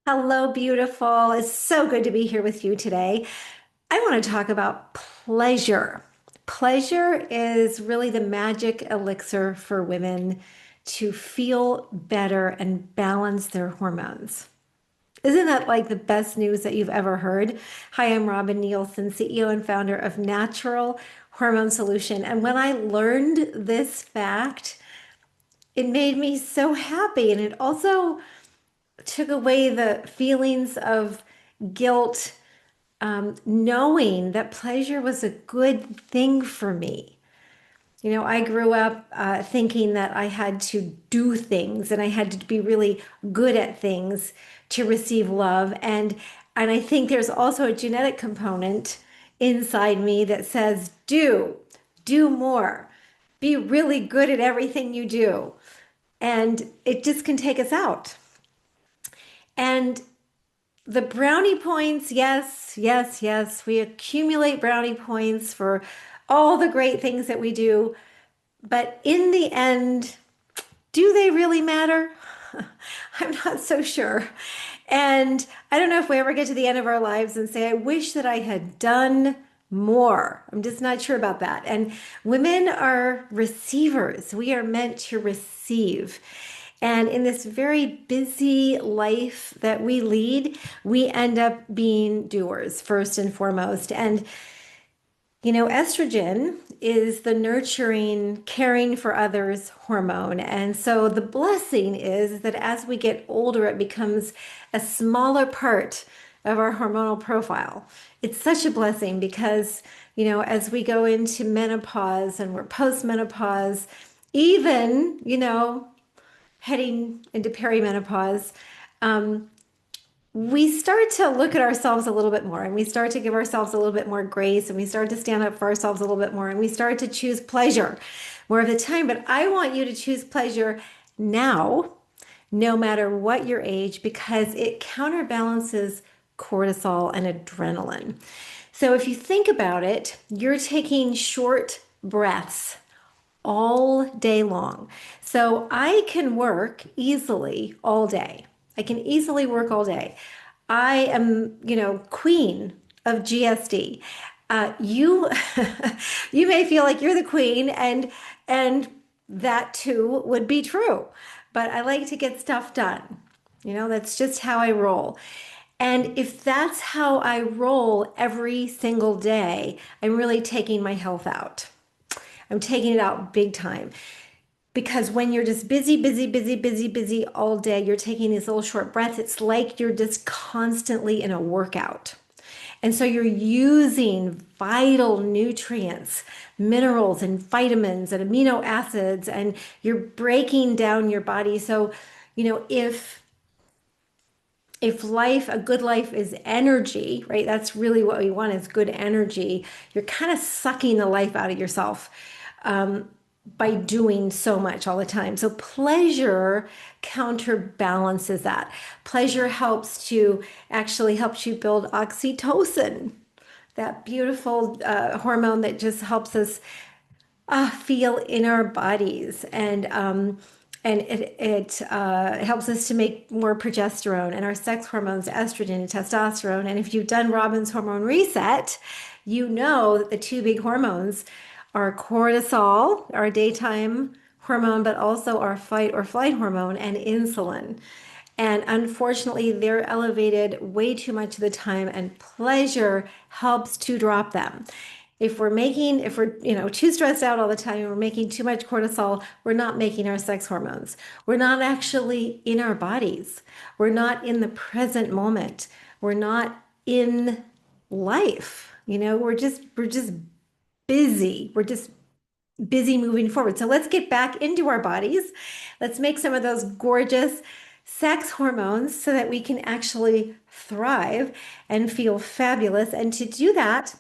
Hello, beautiful. It's so good to be here with you today. I want to talk about pleasure. Pleasure is really the magic elixir for women to feel better and balance their hormones. Isn't that like the best news that you've ever heard? Hi, I'm Robin Nielsen, CEO and founder of Natural Hormone Solution. And when I learned this fact, it made me so happy. And it also took away the feelings of guilt, knowing that pleasure was a good thing for me. I grew up thinking that I had to do things and I had to be really good at things to receive love. And I think there's also a genetic component inside me that says, do more, be really good at everything you do. And it just can take us out. And the brownie points, yes, yes, yes. We accumulate brownie points for all the great things that we do. But in the end, do they really matter? I'm not so sure. And I don't know if we ever get to the end of our lives and say, I wish that I had done more. I'm just not sure about that. And women are receivers. We are meant to receive. And in this very busy life that we lead, we end up being doers first and foremost. And estrogen is the nurturing, caring for others hormone. And so the blessing is that as we get older, it becomes a smaller part of our hormonal profile. It's such a blessing because, as we go into menopause and we're post-menopause, even, heading into perimenopause, we start to look at ourselves a little bit more and we start to give ourselves a little bit more grace and we start to stand up for ourselves a little bit more and we start to choose pleasure more of the time. But I want you to choose pleasure now, no matter what your age, because it counterbalances cortisol and adrenaline. So if you think about it, you're taking short breaths all day long. So I can work easily all day. I can easily work all day. I am, queen of GSD. You, you may feel like you're the queen, and that too would be true. But I like to get stuff done. That's just how I roll. And if that's how I roll every single day, I'm really taking my health out. I'm taking it out big time. Because when you're just busy, busy, busy, busy, busy all day, you're taking these little short breaths. It's like you're just constantly in a workout. And so you're using vital nutrients, minerals and vitamins and amino acids, and you're breaking down your body. So, if life, a good life is energy, right? That's really what we want is good energy. You're kind of sucking the life out of yourself by doing so much all the time. So pleasure counterbalances that. Pleasure helps to actually helps you build oxytocin, that beautiful hormone that just helps us feel in our bodies and it helps us to make more progesterone and our sex hormones, estrogen and testosterone. And if you've done Robin's hormone reset, you know that the two big hormones are cortisol, our daytime hormone, but also our fight or flight hormone and insulin. And unfortunately, they're elevated way too much of the time, and pleasure helps to drop them. If we're too stressed out all the time and we're making too much cortisol, we're not making our sex hormones. We're not actually in our bodies. We're not in the present moment. We're not in life. We're just busy. We're just busy moving forward. So let's get back into our bodies. Let's make some of those gorgeous sex hormones so that we can actually thrive and feel fabulous. And to do that,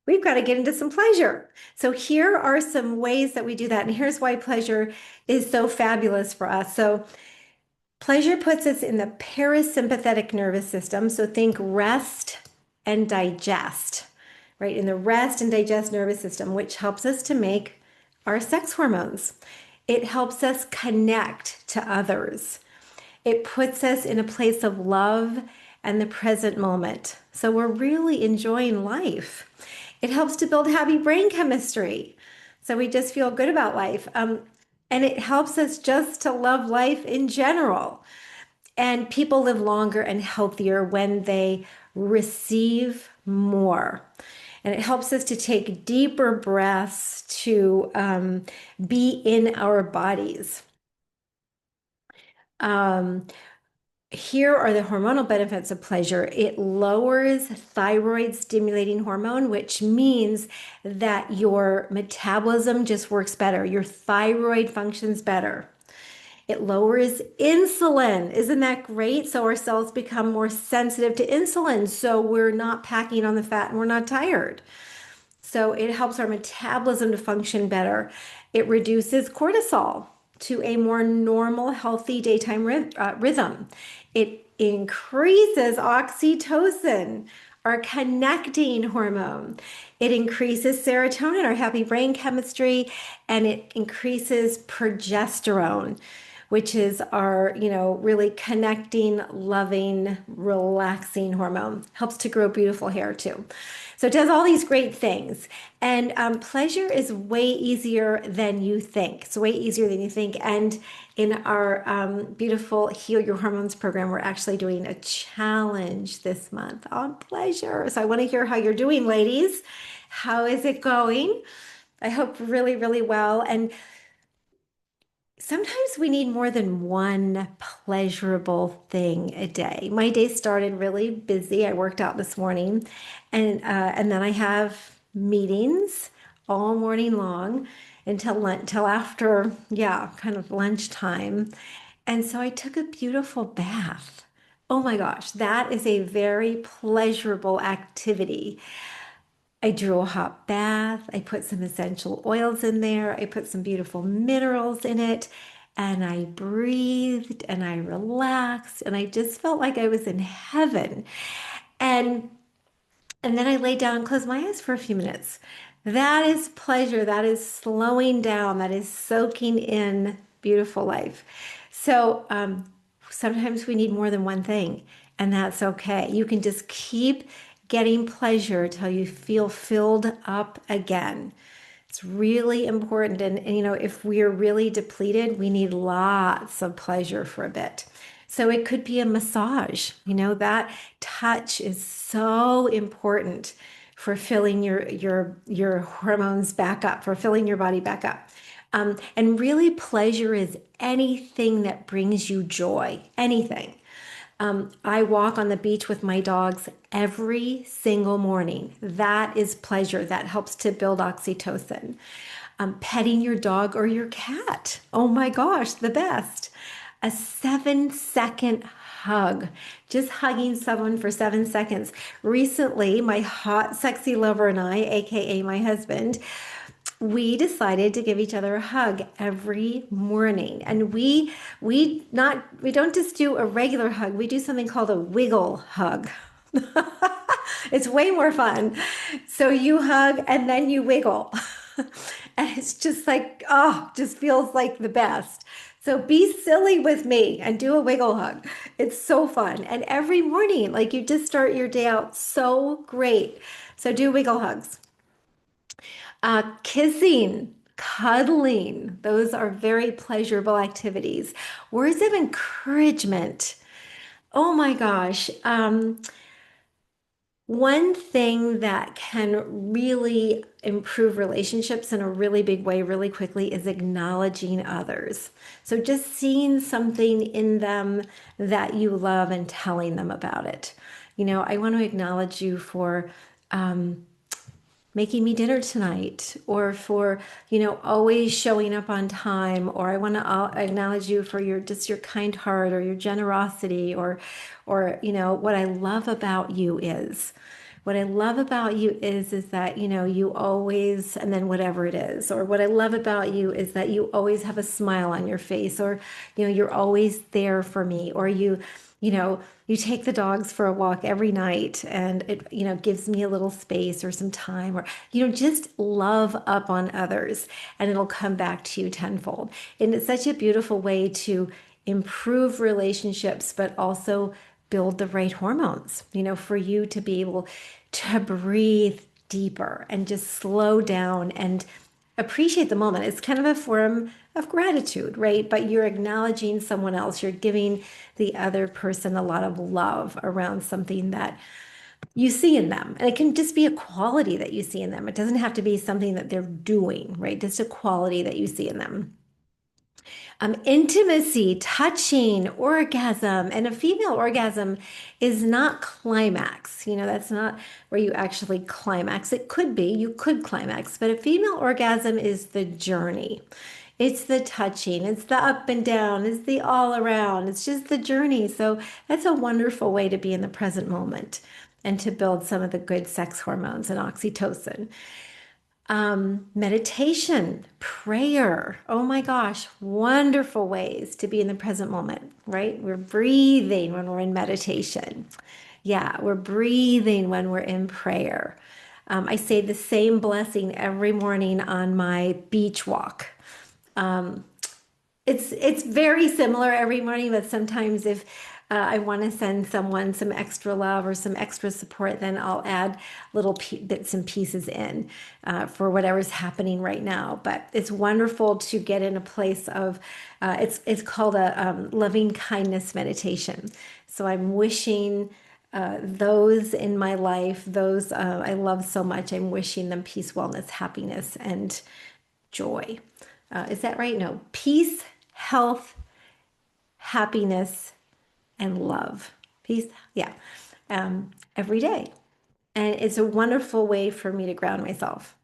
we've got to get into some pleasure. So here are some ways that we do that. And here's why pleasure is so fabulous for us. So pleasure puts us in the parasympathetic nervous system. So think rest and digest, right? In the rest and digest nervous system, which helps us to make our sex hormones. It helps us connect to others. It puts us in a place of love and the present moment. So we're really enjoying life. It helps to build happy brain chemistry. So we just feel good about life. And it helps us just to love life in general. And people live longer and healthier when they receive more. And it helps us to take deeper breaths to be in our bodies. Um, Here are the hormonal benefits of pleasure. It lowers thyroid stimulating hormone, which means that your metabolism just works better. Your thyroid functions better. It lowers insulin. Isn't that great? So our cells become more sensitive to insulin. So we're not packing on the fat and we're not tired. So it helps our metabolism to function better. It reduces cortisol to a more normal, healthy daytime rhythm. It increases oxytocin, our connecting hormone. It increases serotonin, our happy brain chemistry, and it increases progesterone, which is our, really connecting, loving, relaxing hormone. Helps to grow beautiful hair too. So it does all these great things. And pleasure is way easier than you think. It's way easier than you think. And in our beautiful Heal Your Hormones program, we're actually doing a challenge this month on pleasure. So I want to hear how you're doing, ladies. How is it going? I hope really, really well. And sometimes we need more than one pleasurable thing a day. My day started really busy. I worked out this morning, and then I have meetings all morning long until lunch, till after, yeah, kind of lunchtime. And so I took a beautiful bath. Oh my gosh, that is a very pleasurable activity. I drew a hot bath. I put some essential oils in there. I put some beautiful minerals in it. And I breathed and I relaxed. And I just felt like I was in heaven. And and then I laid down and closed my eyes for a few minutes. That is pleasure. That is slowing down. That is soaking in beautiful life. So sometimes we need more than one thing, and that's okay. You can just keep getting pleasure till you feel filled up again. It's really important. And, if we're really depleted, we need lots of pleasure for a bit. So it could be a massage. That touch is so important for filling your hormones back up, for filling your body back up. And really, pleasure is anything that brings you joy, anything. I walk on the beach with my dogs every single morning. That is pleasure. That helps to build oxytocin. Petting your dog or your cat. Oh my gosh, the best. A 7-second hug. Just hugging someone for 7 seconds. Recently, my hot, sexy lover and I, AKA my husband, we decided to give each other a hug every morning. And we don't just do a regular hug, we do something called a wiggle hug. It's way more fun. So you hug and then you wiggle. And it's just like, oh, just feels like the best. So be silly with me and do a wiggle hug. It's so fun. And every morning, like, you just start your day out so great. So do wiggle hugs. Kissing, cuddling, those are very pleasurable activities. Words of encouragement. Oh my gosh. One thing that can really improve relationships in a really big way, really quickly, is acknowledging others. So just seeing something in them that you love and telling them about it. I want to acknowledge you for making me dinner tonight, or for, always showing up on time, or I want to acknowledge you for your kind heart, or your generosity, or what I love about you is. What I love about you is that, you always, and then whatever it is, or what I love about you is that you always have a smile on your face, or, you're always there for me, or you take the dogs for a walk every night, and it, gives me a little space or some time, or, just love up on others, and it'll come back to you tenfold. And it's such a beautiful way to improve relationships, but also build the right hormones, for you to be able to breathe deeper and just slow down and appreciate the moment. It's kind of a form of gratitude, right? But you're acknowledging someone else. You're giving the other person a lot of love around something that you see in them. And it can just be a quality that you see in them. It doesn't have to be something that they're doing, right? Just a quality that you see in them. Intimacy, touching, orgasm, and a female orgasm is not climax. That's not where you actually climax. It could be, you could climax, but a female orgasm is the journey. It's the touching, it's the up and down, it's the all around, it's just the journey. So that's a wonderful way to be in the present moment and to build some of the good sex hormones and oxytocin. Meditation, prayer. Oh my gosh, wonderful ways to be in the present moment, right? We're breathing when we're in meditation. Yeah, we're breathing when we're in prayer. I say the same blessing every morning on my beach walk. It's very similar every morning, but sometimes if I want to send someone some extra love or some extra support, then I'll add little bits and pieces in for whatever's happening right now. But it's wonderful to get in a place of it's called a loving kindness meditation. So I'm wishing those in my life, those I love so much, I'm wishing them peace, wellness, happiness, and joy. Is that right? No, peace, health, happiness, and love. Peace, yeah, every day. And it's a wonderful way for me to ground myself.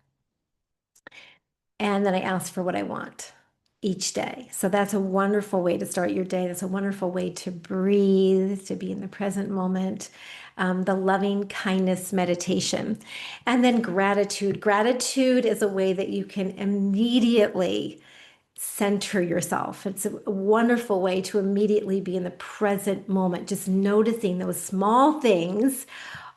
And then I ask for what I want each day. So that's a wonderful way to start your day. That's a wonderful way to breathe, to be in the present moment. The loving kindness meditation. And then gratitude. Gratitude is a way that you can immediately center yourself. It's a wonderful way to immediately be in the present moment, just noticing those small things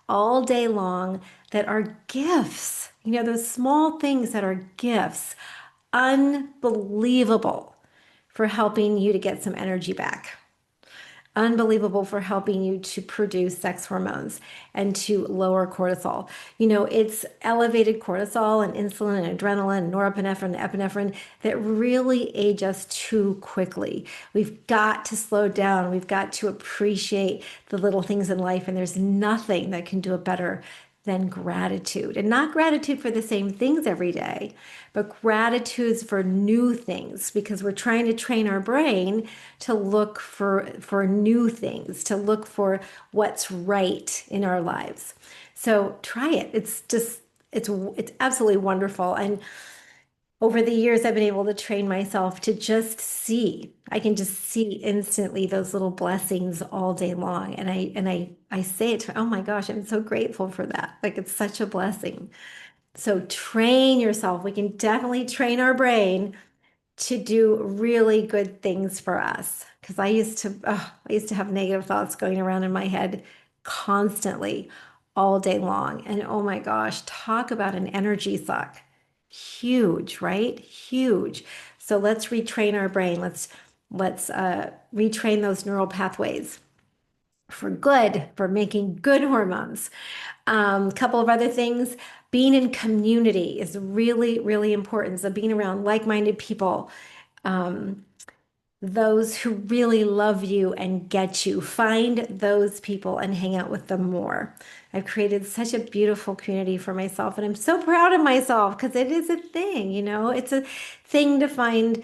all day long that are gifts. Those small things that are gifts, unbelievable for helping you to get some energy back. Unbelievable for helping you to produce sex hormones and to lower cortisol. It's elevated cortisol and insulin and adrenaline and norepinephrine and epinephrine that really age us too quickly. We've got to slow down. We've got to appreciate the little things in life, and there's nothing that can do it better than gratitude. And not gratitude for the same things every day, but gratitudes for new things, because we're trying to train our brain to look for new things, to look for what's right in our lives. So try it. It's absolutely wonderful. And over the years, I've been able to train myself to just see. I can just see instantly those little blessings all day long. And I say it to, oh my gosh, I'm so grateful for that. Like, it's such a blessing. So train yourself. We can definitely train our brain to do really good things for us. Because I used to have negative thoughts going around in my head constantly all day long. And oh my gosh, talk about an energy suck. Huge, right? Huge. So let's retrain our brain. Let's retrain those neural pathways for good, for making good hormones. A couple of other things. Being in community is really, really important. So being around like-minded people, those who really love you and get you. Find those people and hang out with them more. I've created such a beautiful community for myself, and I'm so proud of myself because it is a thing, it's a thing to find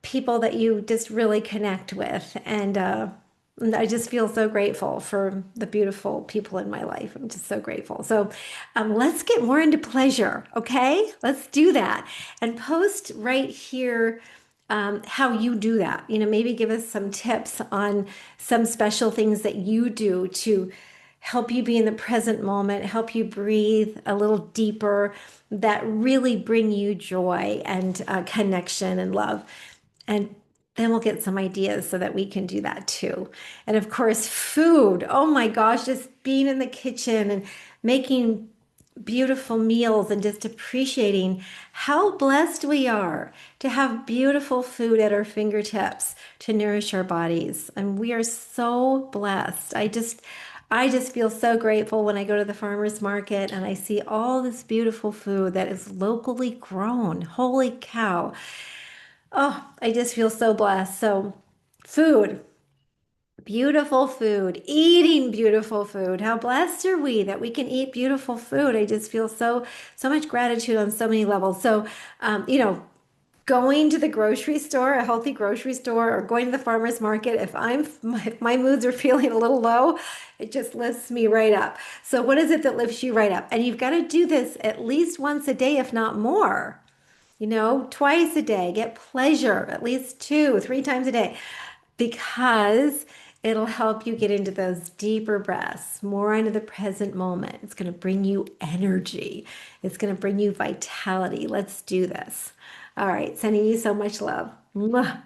people that you just really connect with. And I just feel so grateful for the beautiful people in my life. I'm just so grateful. So let's get more into pleasure, okay? Let's do that. And post right here how you do that. Maybe give us some tips on some special things that you do to help you be in the present moment, help you breathe a little deeper, that really bring you joy and connection and love. And then we'll get some ideas so that we can do that too. And of course, food. Oh my gosh, just being in the kitchen and making beautiful meals and just appreciating how blessed we are to have beautiful food at our fingertips to nourish our bodies. And we are so blessed. I just feel so grateful when I go to the farmer's market and I see all this beautiful food that is locally grown. Holy cow. Oh, I just feel so blessed. So, food. Beautiful food, eating beautiful food. How blessed are we that we can eat beautiful food? I just feel so much gratitude on so many levels. So, going to the grocery store, a healthy grocery store, or going to the farmer's market, if my moods are feeling a little low, it just lifts me right up. So, what is it that lifts you right up? And you've got to do this at least once a day, if not more. Twice a day, get pleasure at least two, three times a day, because it'll help you get into those deeper breaths, more into the present moment. It's going to bring you energy. It's going to bring you vitality. Let's do this. All right, sending you so much love. Mwah.